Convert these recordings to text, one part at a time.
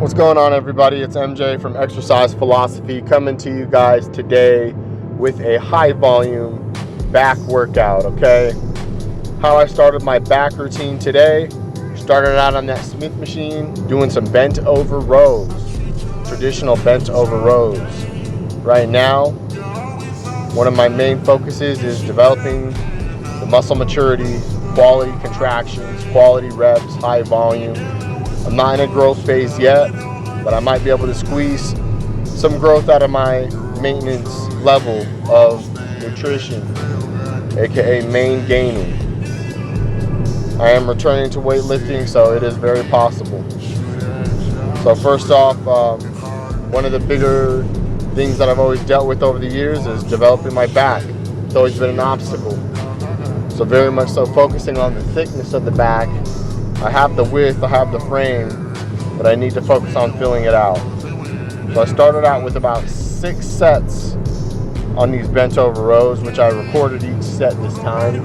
What's going on, everybody? It's MJ from Exercise Philosophy coming to you guys today with a high volume back workout, okay? How I started my back routine today, started out on that Smith machine doing some bent over rows, traditional bent over rows. Right now, one of my main focuses is developing the muscle maturity, quality contractions, quality reps, high volume. I'm not in a growth phase yet, but I might be able to squeeze some growth out of my maintenance level of nutrition, aka main gaining. I am returning to weightlifting, so it is very possible. So first off, one of the bigger things that I've always dealt with over the years is developing my back. It's always been an obstacle. So very much so focusing on the thickness of the back. I have the width, I have the frame, but I need to focus on filling it out. So I started out with about 6 sets on these bent over rows, which I recorded each set this time.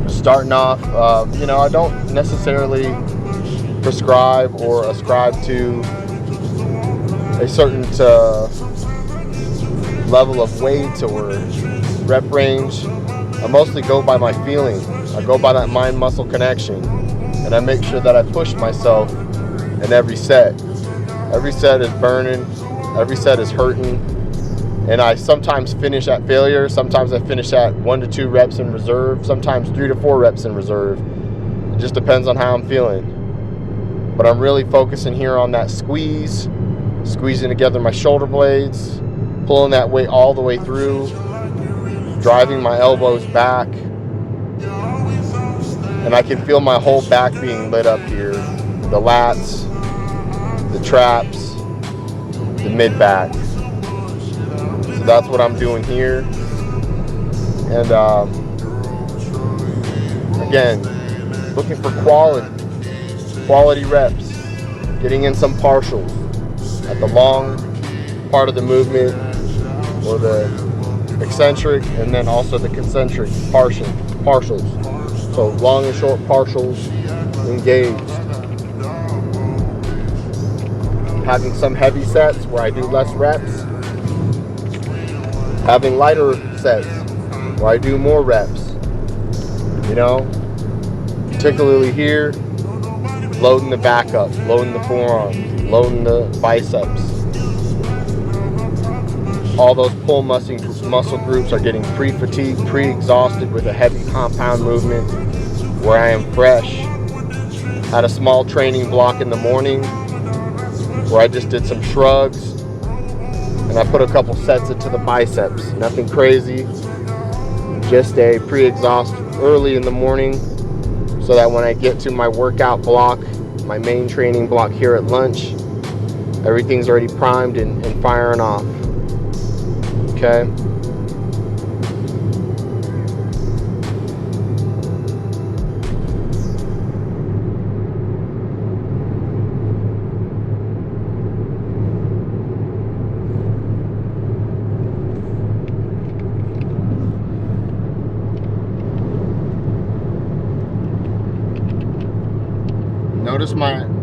Starting off, I don't necessarily prescribe or ascribe to a certain level of weight or rep range. I mostly go by my feeling. I go by that mind-muscle connection, and I make sure that I push myself in every set. Every set is burning, every set is hurting, and I sometimes finish at failure. Sometimes I finish at 1 to 2 reps in reserve, sometimes 3 to 4 reps in reserve. It just depends on how I'm feeling. But I'm really focusing here on that squeeze, squeezing together my shoulder blades, pulling that weight all the way through, driving my elbows back, and I can feel my whole back being lit up here. The lats, the traps, the mid back. So that's what I'm doing here. And again, looking for quality reps, getting in some partials at the long part of the movement, or the eccentric, and then also the concentric partials. So long and short partials engaged. Having some heavy sets where I do less reps. Having lighter sets where I do more reps. Particularly here, loading the back up, loading the forearms, loading the biceps. All those pull muscle groups are getting pre-fatigued, pre-exhausted with a heavy compound movement where I am fresh. Had a small training block in the morning where I just did some shrugs and I put a couple sets into the biceps. Nothing crazy, just a pre-exhaust early in the morning so that when I get to my workout block, my main training block here at lunch, everything's already primed and firing off. Okay.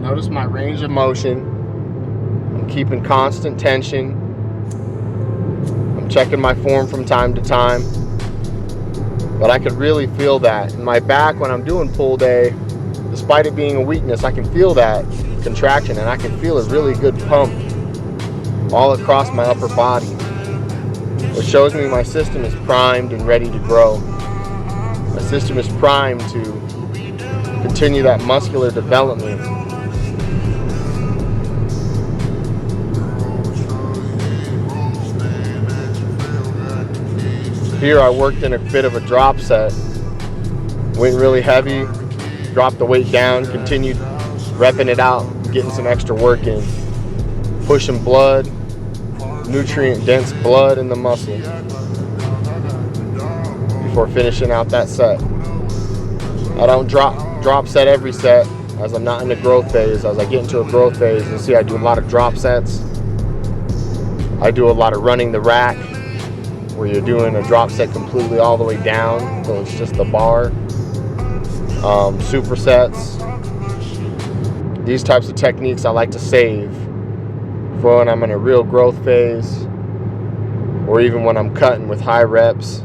Notice my range of motion. I'm keeping constant tension. Checking my form from time to time, but I could really feel that in my back when I'm doing pull day. Despite it being a weakness, I can feel that contraction, and I can feel a really good pump all across my upper body, which shows me my system is primed and ready to grow. My system is primed to continue that muscular development. Here I worked in a bit of a drop set, went really heavy, dropped the weight down, continued repping it out, getting some extra work in, pushing blood, nutrient dense blood in the muscle before finishing out that set. I don't drop set every set, as I'm not in the growth phase. As I get into a growth phase, you'll see I do a lot of drop sets. I do a lot of running the rack, where you're doing a drop set completely all the way down, so it's just the bar. Supersets, These types of techniques I like to save for when I'm in a real growth phase, or even when I'm cutting with high reps.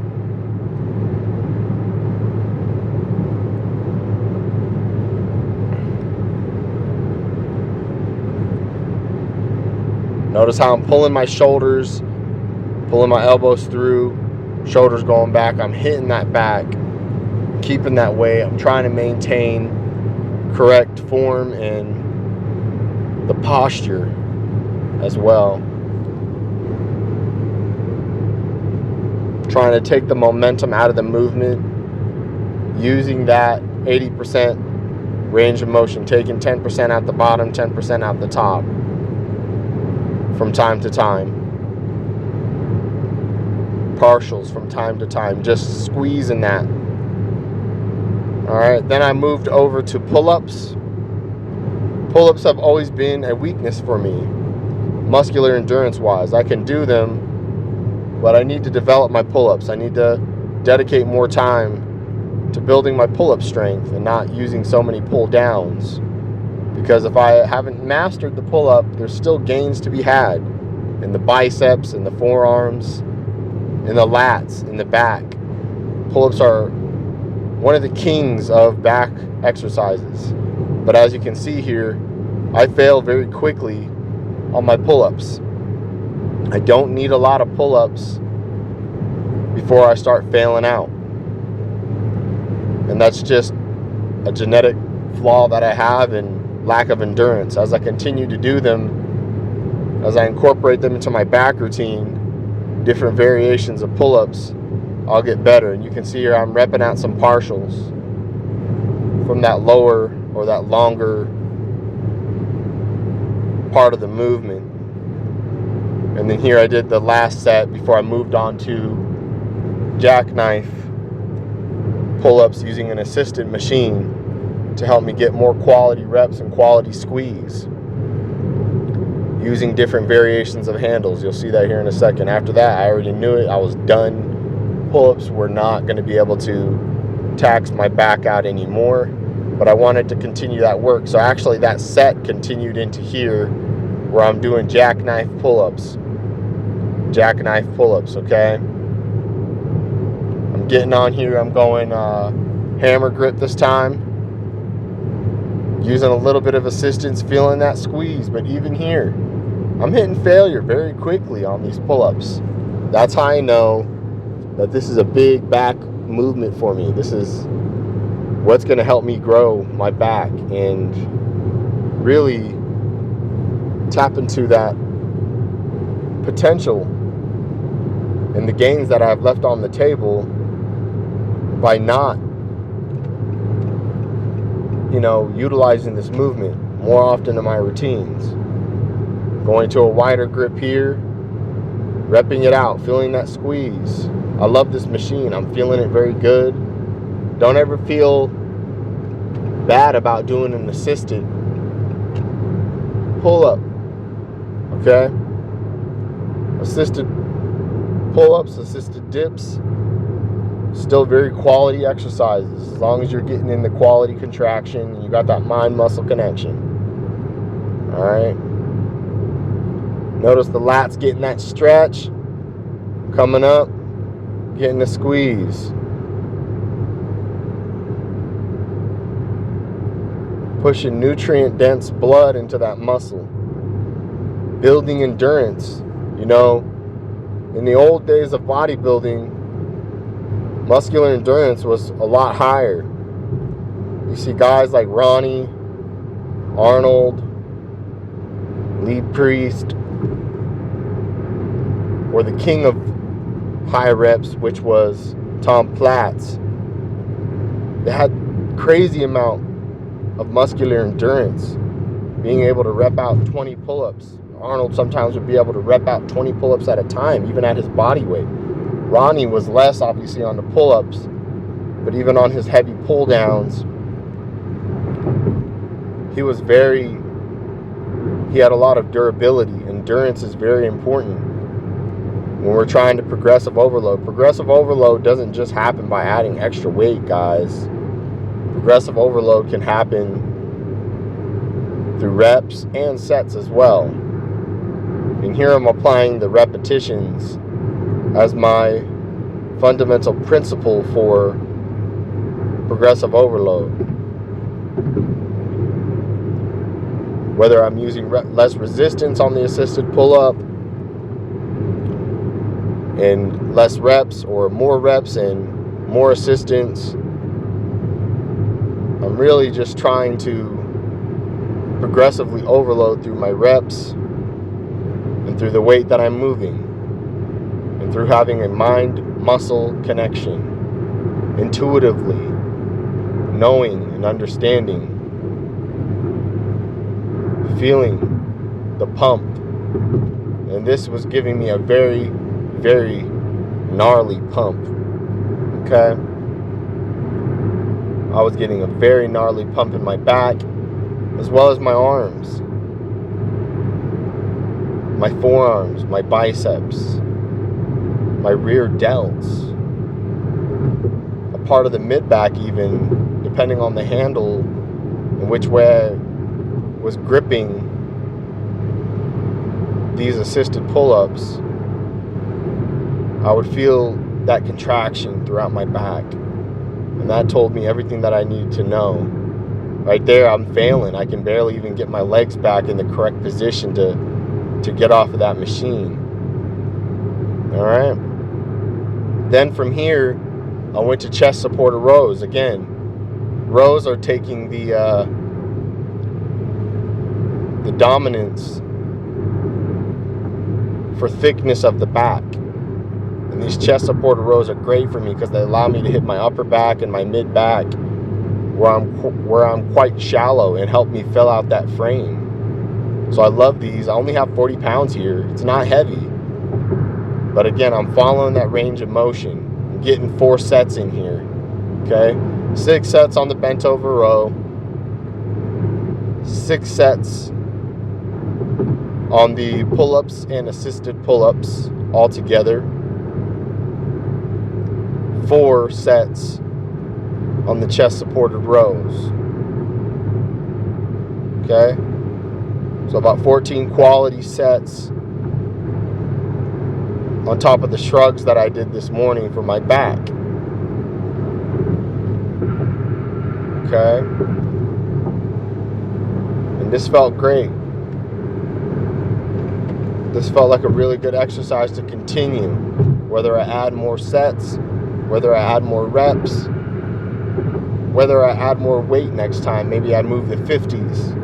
Notice how I'm pulling my shoulders, pulling my elbows through, shoulders going back. I'm hitting that back, keeping that weight. I'm trying to maintain correct form and the posture as well. Trying to take the momentum out of the movement, using that 80% range of motion, taking 10% out the bottom, 10% out the top from time to time. Partials from time to time, just squeezing that. All right, then I moved over to pull-ups. Pull-ups have always been a weakness for me, muscular endurance wise. I can do them, but I need to develop my pull-ups. I need to dedicate more time to building my pull-up strength and not using so many pull-downs. Because if I haven't mastered the pull-up, there's still gains to be had in the biceps, in the forearms, in the lats, in the back. Pull-ups are one of the kings of back exercises. But as you can see here, I fail very quickly on my pull-ups. I don't need a lot of pull-ups before I start failing out. And that's just a genetic flaw that I have and lack of endurance. As I continue to do them, as I incorporate them into my back routine, different variations of pull-ups, I'll get better. And you can see here I'm repping out some partials from that lower or that longer part of the movement. And then here I did the last set before I moved on to jackknife pull-ups using an assisted machine to help me get more quality reps and quality squeeze using different variations of handles. You'll see that here in a second. After that, I already knew it. I was done. Pull-ups were not going to be able to tax my back out anymore, but I wanted to continue that work. So actually that set continued into here where I'm doing jackknife pull-ups. Jackknife pull-ups, okay? I'm getting on here. I'm going hammer grip this time. Using a little bit of assistance, feeling that squeeze. But even here, I'm hitting failure very quickly on these pull-ups. That's how I know that this is a big back movement for me. This is what's going to help me grow my back and really tap into that potential and the gains that I've left on the table by not, utilizing this movement more often in my routines. Going to a wider grip here, repping it out, feeling that squeeze. I love this machine. I'm feeling it very good. Don't ever feel bad about doing an assisted pull-up, okay? Assisted pull-ups, assisted dips, still very quality exercises as long as you're getting in the quality contraction and you got that mind-muscle connection. All right. Notice the lats getting that stretch, coming up, getting the squeeze. Pushing nutrient-dense blood into that muscle. Building endurance. In the old days of bodybuilding, muscular endurance was a lot higher. You see guys like Ronnie, Arnold, Lee Priest, or the king of high reps, which was Tom Platz. They had crazy amount of muscular endurance, being able to rep out 20 pull-ups. Arnold sometimes would be able to rep out 20 pull-ups at a time, even at his body weight. Ronnie was less, obviously, on the pull-ups, but even on his heavy pull-downs, he had a lot of durability. Endurance is very important when we're trying to progressive overload. Progressive overload doesn't just happen by adding extra weight, guys. Progressive overload can happen through reps and sets as well. And here I'm applying the repetitions as my fundamental principle for progressive overload. Whether I'm using less resistance on the assisted pull-up and less reps, or more reps and more assistance, I'm really just trying to progressively overload through my reps and through the weight that I'm moving and through having a mind-muscle connection, intuitively knowing and understanding, feeling the pump. And this was giving me a very, very gnarly pump. Okay? I was getting a very gnarly pump in my back, as well as my arms, my forearms, my biceps, my rear delts, a part of the mid-back even, depending on the handle in which way I was gripping these assisted pull-ups. I would feel that contraction throughout my back, and that told me everything that I needed to know. Right there, I'm failing. I can barely even get my legs back in the correct position to get off of that machine. All right. Then from here, I went to chest supported rows. Again, rows are taking the dominance for thickness of the back. And these chest supported rows are great for me because they allow me to hit my upper back and my mid back where I'm quite shallow, and help me fill out that frame. So I love these. I only have 40 pounds here. It's not heavy. But again, I'm following that range of motion. I'm getting 4 sets in here. Okay? 6 sets on the bent over row. 6 sets on the pull-ups and assisted pull-ups all together. 4 sets on the chest supported rows. Okay? So about 14 quality sets on top of the shrugs that I did this morning for my back. Okay? And this felt great. This felt like a really good exercise to continue. Whether I add more sets, whether I add more reps, whether I add more weight next time. Maybe I move the 50s,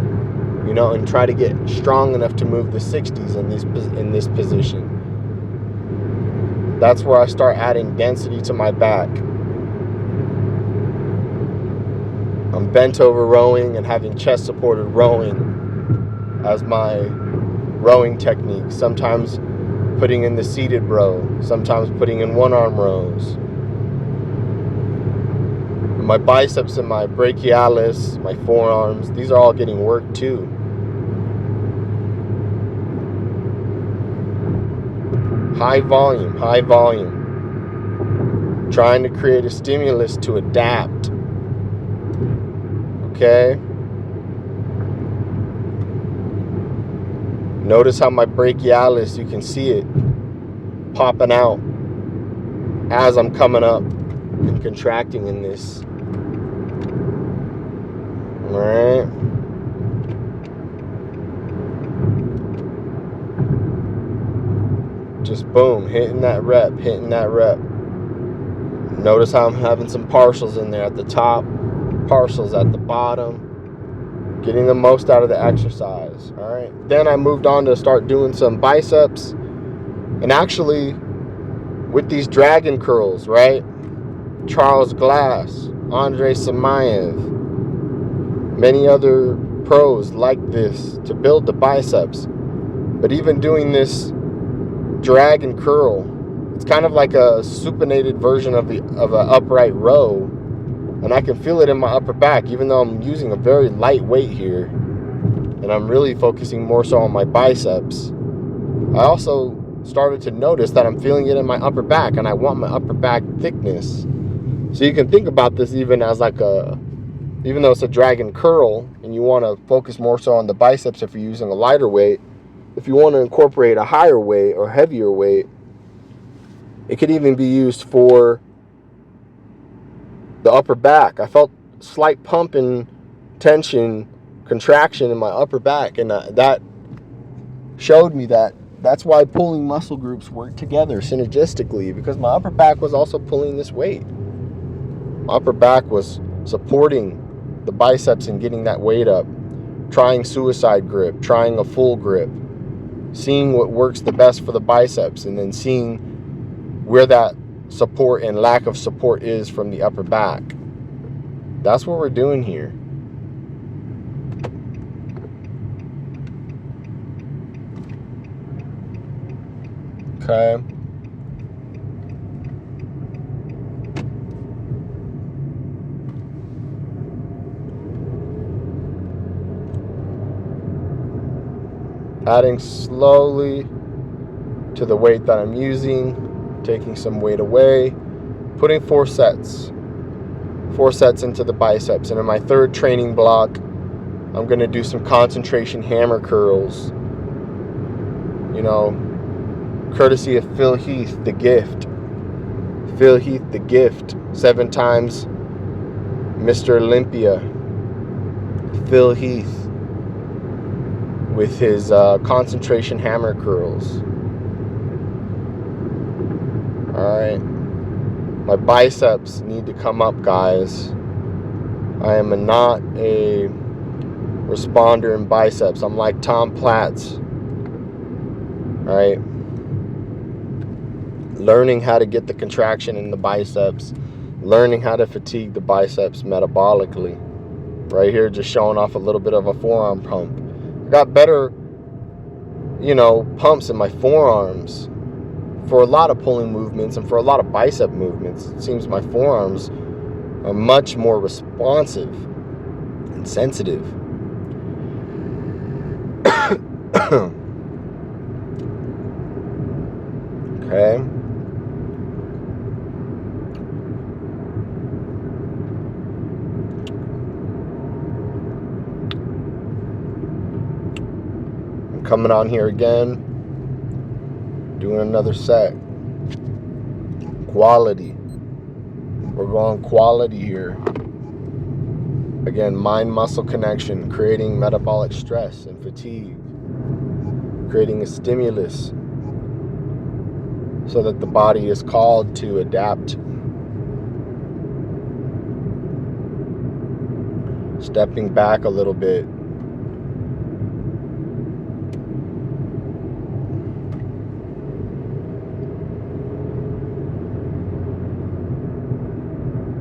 and try to get strong enough to move the 60s in this position. That's where I start adding density to my back. I'm bent over rowing and having chest supported rowing as my rowing technique. Sometimes putting in the seated row, sometimes putting in one arm rows. My biceps and my brachialis, my forearms, these are all getting worked too. High volume. Trying to create a stimulus to adapt. Okay? Notice how my brachialis, you can see it popping out as I'm coming up and contracting in this. All right. Just boom, hitting that rep. Notice how I'm having some partials in there at the top, partials at the bottom, getting the most out of the exercise. All right. Then I moved on to start doing some biceps, and actually with these dragon curls, right? Charles Glass, Andrei Samayev, many other pros like this to build the biceps. But even doing this drag and curl, it's kind of like a supinated version of an upright row, and I can feel it in my upper back, even though I'm using a very light weight here, and I'm really focusing more so on my biceps. I also started to notice that I'm feeling it in my upper back, and I want my upper back thickness. So you can think about this even as like a even though it's a drag and curl and you want to focus more so on the biceps if you're using a lighter weight, if you want to incorporate a higher weight or heavier weight, it could even be used for the upper back. I felt slight pump and tension, contraction in my upper back, and that showed me that that's why pulling muscle groups work together synergistically, because my upper back was also pulling this weight. My upper back was supporting the biceps and getting that weight up, trying suicide grip, trying a full grip, seeing what works the best for the biceps, and then seeing where that support and lack of support is from the upper back. That's what we're doing here. Okay. Adding slowly to the weight that I'm using, taking some weight away, putting 4 sets. 4 sets into the biceps. And in my third training block, I'm going to do some concentration hammer curls. You know, courtesy of Phil Heath, the gift. Phil Heath, the gift. 7 times Mr. Olympia. Phil Heath with his concentration hammer curls. Alright. My biceps need to come up, guys. I am not a responder in biceps. I'm like Tom Platz. Alright. Learning how to get the contraction in the biceps. Learning how to fatigue the biceps metabolically. Right here, just showing off a little bit of a forearm pump. I got better, pumps in my forearms for a lot of pulling movements and for a lot of bicep movements. It seems my forearms are much more responsive and sensitive. Okay. I'm coming on here again, doing another set. Quality. We're going quality here. Again, mind-muscle connection, creating metabolic stress and fatigue, creating a stimulus so that the body is called to adapt. Stepping back a little bit.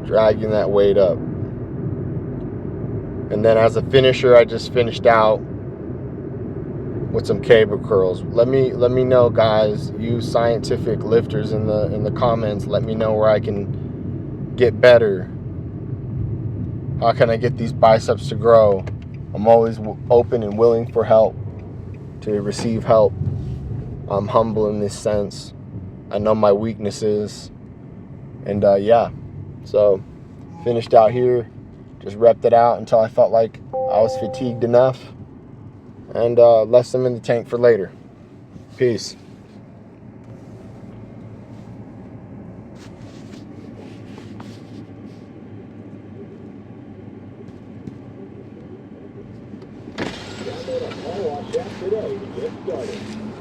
Dragging that weight up. And then as a finisher, I just finished out with some cable curls. Let me know, guys, you scientific lifters in the comments, let me know where I can get better. How can I get these biceps to grow? I'm always open and willing for help, to receive help. I'm humble in this sense. I know my weaknesses. And yeah, so finished out here. Just repped it out until I felt like I was fatigued enough, and left some in the tank for later. Peace. Download a car wash app today to get started.